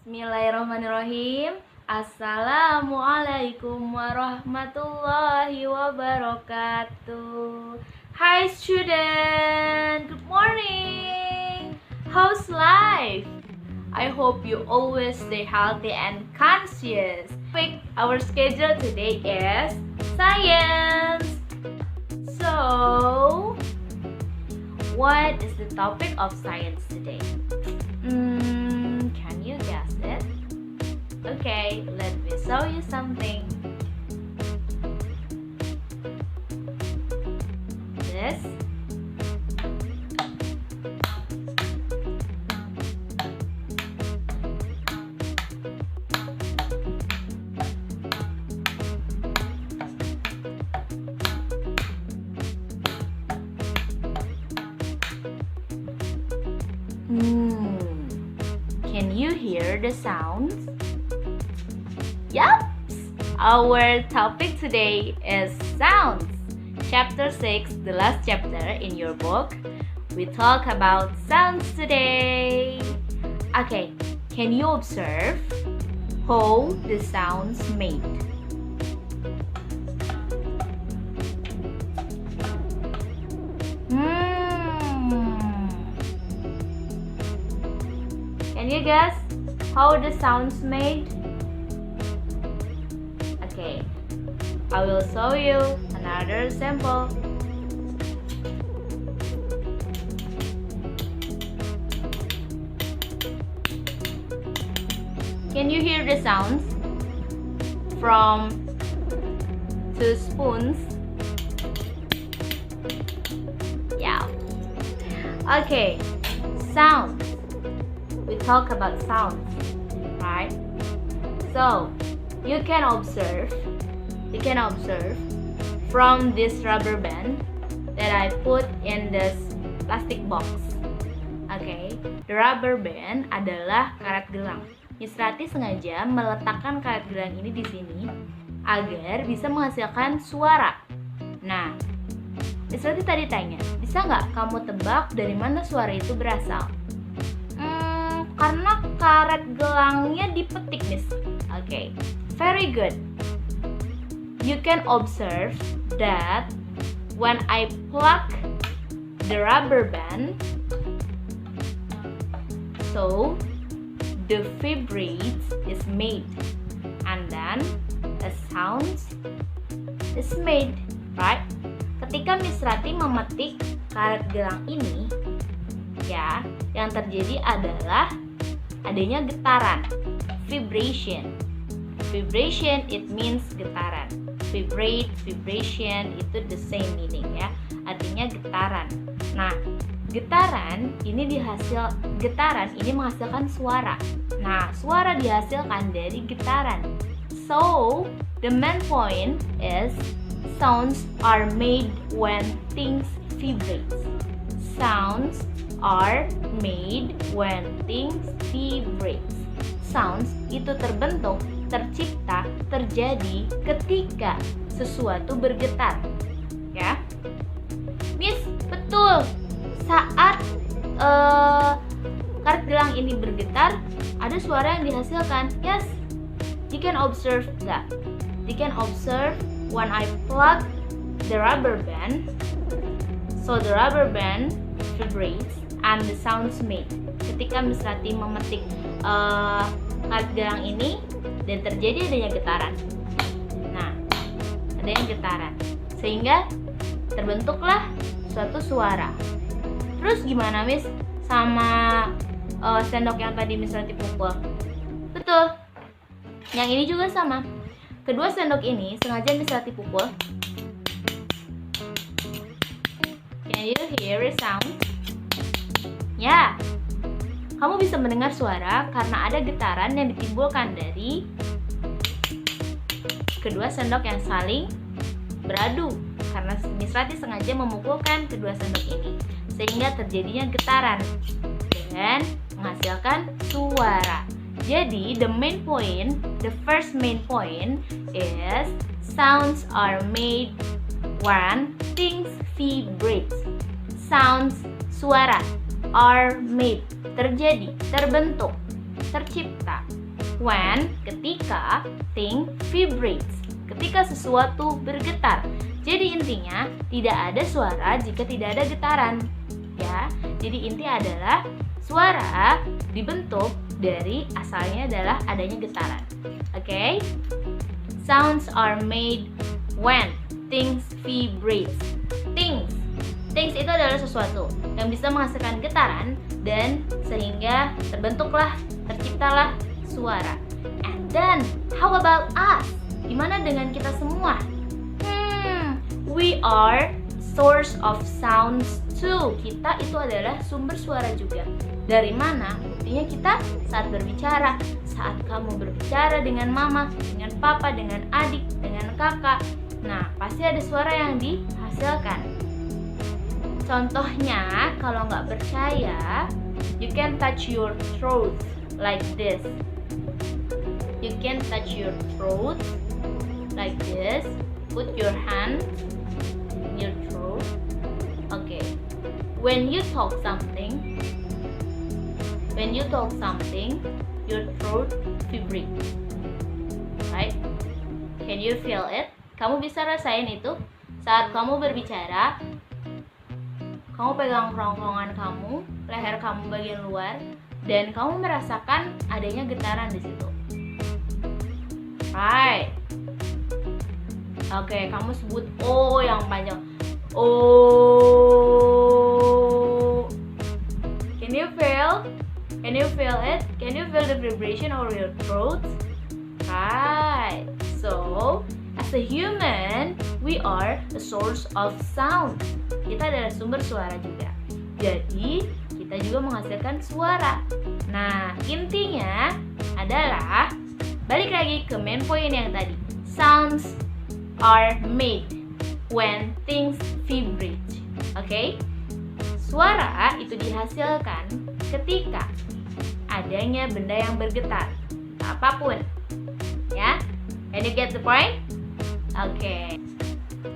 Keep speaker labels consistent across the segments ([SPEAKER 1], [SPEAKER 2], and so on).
[SPEAKER 1] Bismillahirrahmanirrahim. Assalamualaikum warahmatullahi wabarakatuh. Hi student, good morning. How's life? I hope you always stay healthy and conscious. Our schedule today is science. So, what is the topic of science today? Can you guess it? Okay, let me show you something. This Can you hear the sounds? Yup! Our topic today is sounds. Chapter 6, the last chapter in your book. We talk about sounds today. Okay, can you observe how the sounds made? Can you guess how the sounds made? Okay, I will show you another sample. Can you hear the sounds from two spoons? Yeah. Okay, sounds. We talk about sounds, right? So you can observe from this rubber band that I put in this plastic box. Okay, the rubber band adalah karet gelang. Miss Rati sengaja meletakkan karet gelang ini di sini agar bisa menghasilkan suara. Nah, Miss Rati tadi tanya, bisa nggak kamu tebak dari mana suara itu berasal? Karena karet gelangnya dipetik, Miss. Okay, very good. You can observe that when I pluck the rubber band, so the vibrates is made, and then a sounds is made, right? Ketika Miss Rati memetik karet gelang ini, ya, yang terjadi adalah adanya getaran, vibration. Vibration it means getaran. Vibrate, vibration itu the same meaning ya. Artinya getaran. Nah, getaran ini menghasilkan suara. Nah, suara dihasilkan dari getaran. So, the main point is sounds are made when things vibrate. Sounds are made when things vibrate. Sounds itu terbentuk, tercipta, terjadi ketika sesuatu bergetar. Ya, Miss, betul. Saat karet gelang ini bergetar, ada suara yang dihasilkan. Yes, you can observe that. You can observe when I plug the rubber band. So the rubber band vibrates and the sounds made. Ketika Miss Rati memetik karet gelang ini dan terjadi adanya getaran. Nah, adanya getaran sehingga terbentuklah suatu suara. Terus gimana, Miss, sama sendok yang tadi Miss Rati pukul? Betul. Yang ini juga sama. Kedua sendok ini sengaja Miss Rati pukul. Can you hear the sound? Ya, kamu bisa mendengar suara karena ada getaran yang ditimbulkan dari kedua sendok yang saling beradu. Karena Miss Rati sengaja memukulkan kedua sendok ini sehingga terjadinya getaran dan menghasilkan suara. Jadi the first main point is sounds are made when things vibrate. Sounds, suara, are made, terjadi, terbentuk tercipta. When, ketika, thing vibrates, ketika sesuatu bergetar. Jadi intinya tidak ada suara jika tidak ada getaran. Ya, jadi inti adalah suara dibentuk dari asalnya adalah adanya getaran. Oke? Sounds are made when things vibrates. Things itu adalah sesuatu yang bisa menghasilkan getaran dan sehingga terciptalah suara. And then, how about us? Gimana dengan kita semua? We are source of sounds too. Kita itu adalah sumber suara juga. Dari mana? Buktinya kita saat berbicara. Saat kamu berbicara dengan mama, dengan papa, dengan adik, dengan kakak. Nah, pasti ada suara yang dihasilkan. Contohnya, kalau nggak percaya, you can touch your throat like this. You can touch your throat like this. Put your hand in your throat. Okay. When you talk something, your throat vibrates. Right? Can you feel it? Kamu bisa rasain itu saat kamu berbicara. Kamu pegang kerongkongan kamu, leher kamu bagian luar, dan kamu merasakan adanya getaran di situ. Right. Oke, kamu sebut O yang panjang. O. Can you feel? Can you feel it? Can you feel the vibration over your throat? Right. So, as a human, we are a source of sound. Kita adalah sumber suara juga. Jadi, kita juga menghasilkan suara. Nah, intinya adalah balik lagi ke main point yang tadi. Sounds are made when things vibrate. Oke? Suara itu dihasilkan ketika adanya benda yang bergetar. Apapun. Ya? Can you get the point? Okay.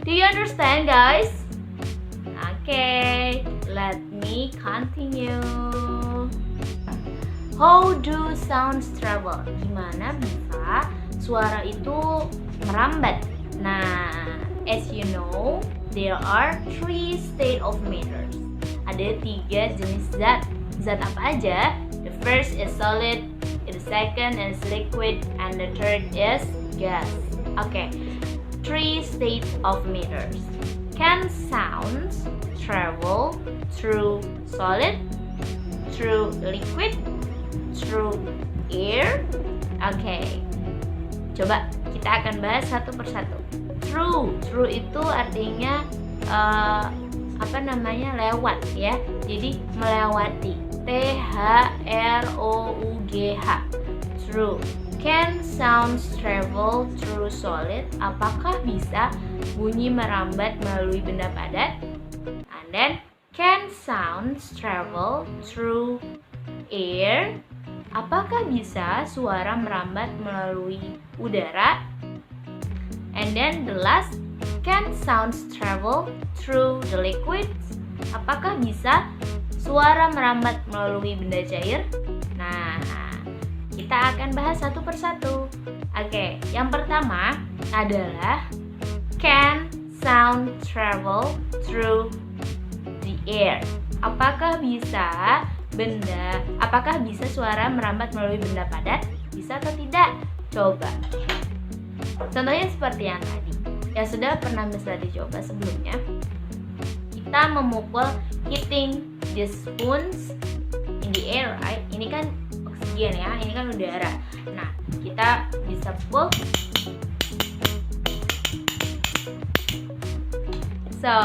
[SPEAKER 1] Do you understand, guys? Okay, let me continue. How do sounds travel? Gimana bisa suara itu merambat? Nah, as you know, there are 3 state of matters. Ada 3 jenis zat. Zat apa aja? The first is solid, the second is liquid, and the third is gas. Okay, 3 states of matters. Can sounds travel through solid, through liquid, through air? Okay, coba kita akan bahas satu persatu. Through itu artinya lewat ya. Jadi melewati. T-H-R-O-U-G-H. Through. Can sounds travel through solid? Apakah bisa bunyi merambat melalui benda padat? And then, can sounds travel through air? Apakah bisa suara merambat melalui udara? And then the last, can sounds travel through the liquids? Apakah bisa suara merambat melalui benda cair? Nah, kita akan bahas satu persatu. Oke, yang pertama adalah can sound travel through the air? Apakah bisa suara merambat melalui benda padat? Bisa atau tidak? Coba. Contohnya seperti yang tadi, yang sudah pernah bisa dicoba sebelumnya. Kita memukul, hitting the spoons in the air, right? Ini kan oksigen ya, ini kan udara. Nah, kita bisa pukul. So,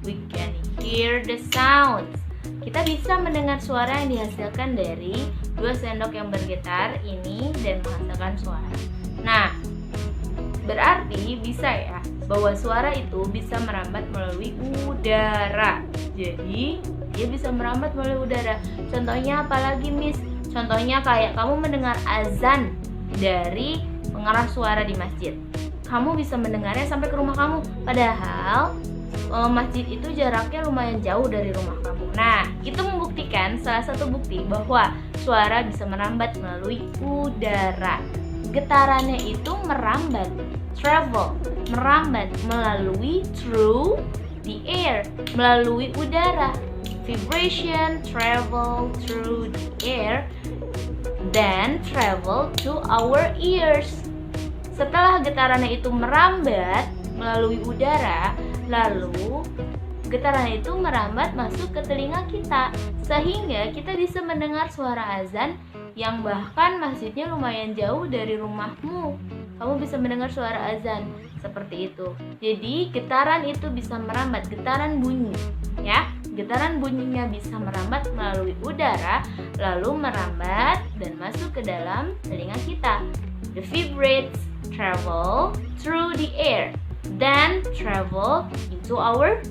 [SPEAKER 1] we can hear the sounds. Kita bisa mendengar suara yang dihasilkan dari 2 sendok yang bergetar ini dan menghasilkan suara. Nah, berarti bisa ya bahwa suara itu bisa merambat melalui udara. Jadi, dia bisa merambat melalui udara. Contohnya apalagi, Miss? Contohnya kayak kamu mendengar azan dari pengeras suara di masjid. Kamu bisa mendengarnya sampai ke rumah kamu. Padahal masjid itu jaraknya lumayan jauh dari rumah kamu. Nah, itu membuktikan salah satu bukti bahwa suara bisa merambat melalui udara. Getarannya itu merambat, travel, merambat melalui through the air, melalui udara. Vibration travel through the air, then travel to our ears. Setelah getarannya itu merambat melalui udara, lalu getaran itu merambat masuk ke telinga kita, sehingga kita bisa mendengar suara azan yang bahkan masjidnya lumayan jauh dari rumahmu. Kamu bisa mendengar suara azan seperti itu. Jadi getaran itu bisa merambat, getaran bunyi, ya. Getaran bunyinya bisa merambat melalui udara, lalu merambat dan masuk ke dalam telinga kita. The vibrates travel through the air, then travel into our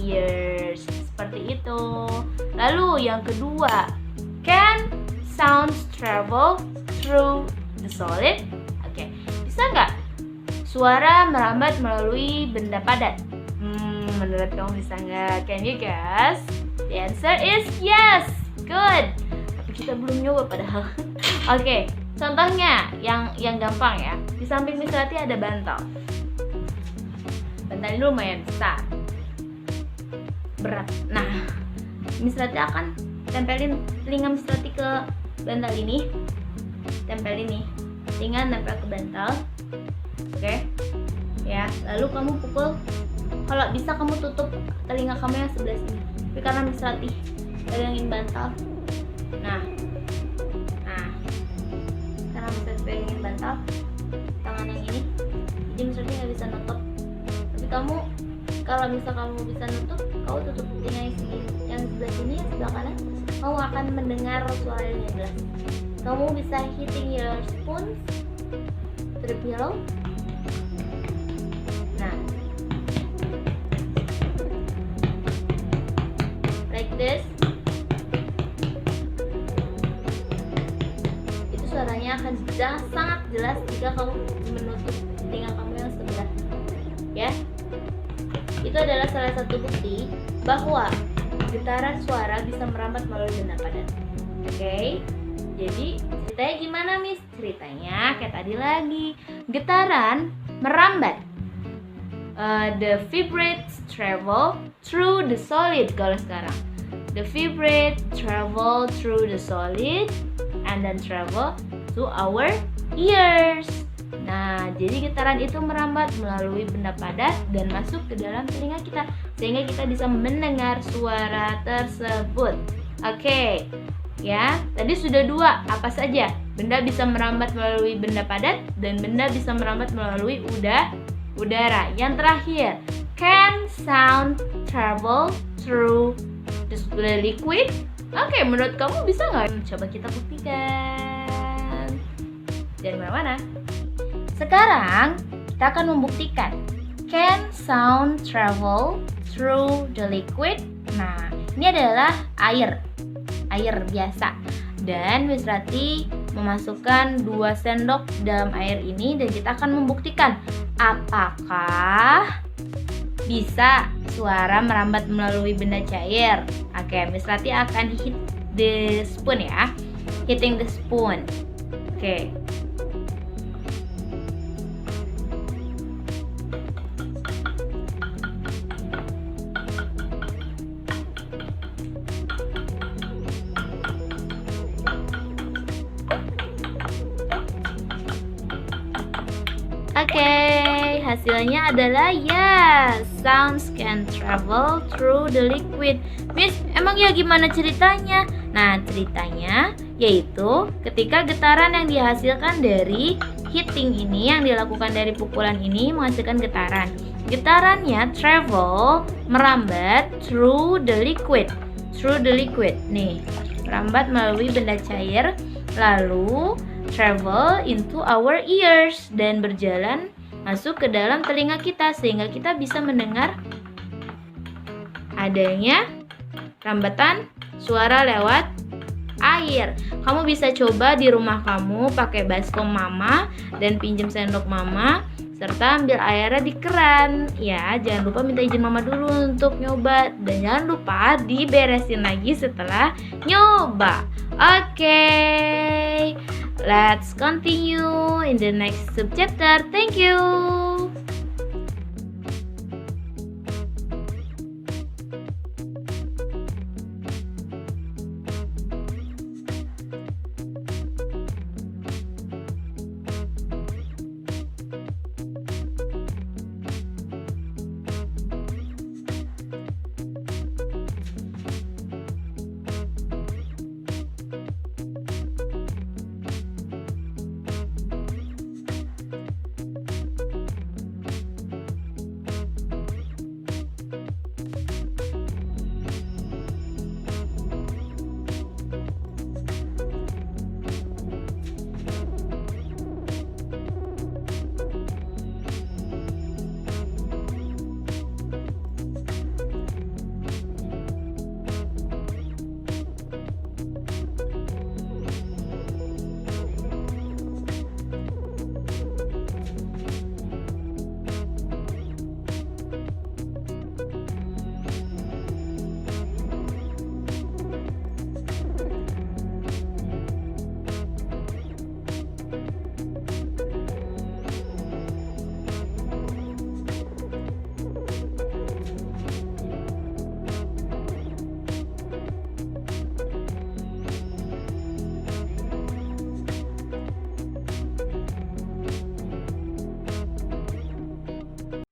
[SPEAKER 1] ears. Seperti itu. Lalu yang kedua, can sounds travel through the solid? Oke, bisa nggak suara merambat melalui benda padat? Menurut kamu bisa nggak? Can you guess? The answer is yes. Good. Tapi kita belum nyoba padahal. Oke, contohnya yang gampang ya. Di samping Miss Rati ada bantal. Bantal ini lumayan besar, berat. Nah, Miss Rati akan tempelin telinga Miss Rati ke bantal ini. Tempel ini, telinga nempel ke bantal. Oke, ya. Lalu kamu pukul. Kalau bisa kamu tutup telinga kamu yang sebelah sini. Tapi karena Miss Rati pegangin bantal. Nah, karena Miss Rati pegangin bantal, tangan yang ini, jadi Miss Rati nggak bisa nutup. Tapi kamu, kalau misal kamu bisa nutup, kamu tutup telinga yang sebelah sini, yang sebelah kanan, kamu akan mendengar suara yang jelas. Kamu bisa hitting your spoon to the pillow. Nah, like this. Itu suaranya akan sangat jelas jika kamu menutup telinga kamu yang sebelah, ya. Itu adalah salah satu bukti bahwa getaran suara bisa merambat melalui benda padat. Oke, jadi ceritanya gimana, Miss? Ceritanya kayak tadi lagi, getaran merambat. The vibrates travel through the solid. Kalau sekarang, the vibrate travel through the solid and then travel to our ears. Nah, jadi getaran itu merambat melalui benda padat dan masuk ke dalam telinga kita, sehingga kita bisa mendengar suara tersebut. Oke, ya. Tadi sudah dua, apa saja? Benda bisa merambat melalui benda padat dan benda bisa merambat melalui udara. Yang terakhir, can sound travel through the liquid? Oke, menurut kamu bisa nggak? Coba kita buktikan. Jangan kemana-mana. Sekarang kita akan membuktikan, can sound travel through the liquid? Nah, ini adalah air biasa. Dan Miss Rati memasukkan 2 sendok dalam air ini dan kita akan membuktikan apakah bisa suara merambat melalui benda cair. Oke, Miss Rati akan hit the spoon ya. Hitting the spoon. Oke. Oke, hasilnya adalah yes, sounds can travel through the liquid. Miss, emang ya gimana ceritanya? Nah, ceritanya yaitu ketika getaran yang dihasilkan dari hitting ini, yang dilakukan dari pukulan ini menghasilkan getaran. Getarannya travel, merambat through the liquid. Nih, merambat melalui benda cair, lalu travel into our ears dan berjalan masuk ke dalam telinga kita, sehingga kita bisa mendengar adanya rambatan suara lewat air. Kamu bisa coba di rumah kamu pakai baskom mama dan pinjam sendok mama, serta ambil airnya di keran. Ya, jangan lupa minta izin mama dulu untuk nyoba, dan jangan lupa diberesin lagi setelah nyoba. Oke, let's continue in the next subchapter. Thank you.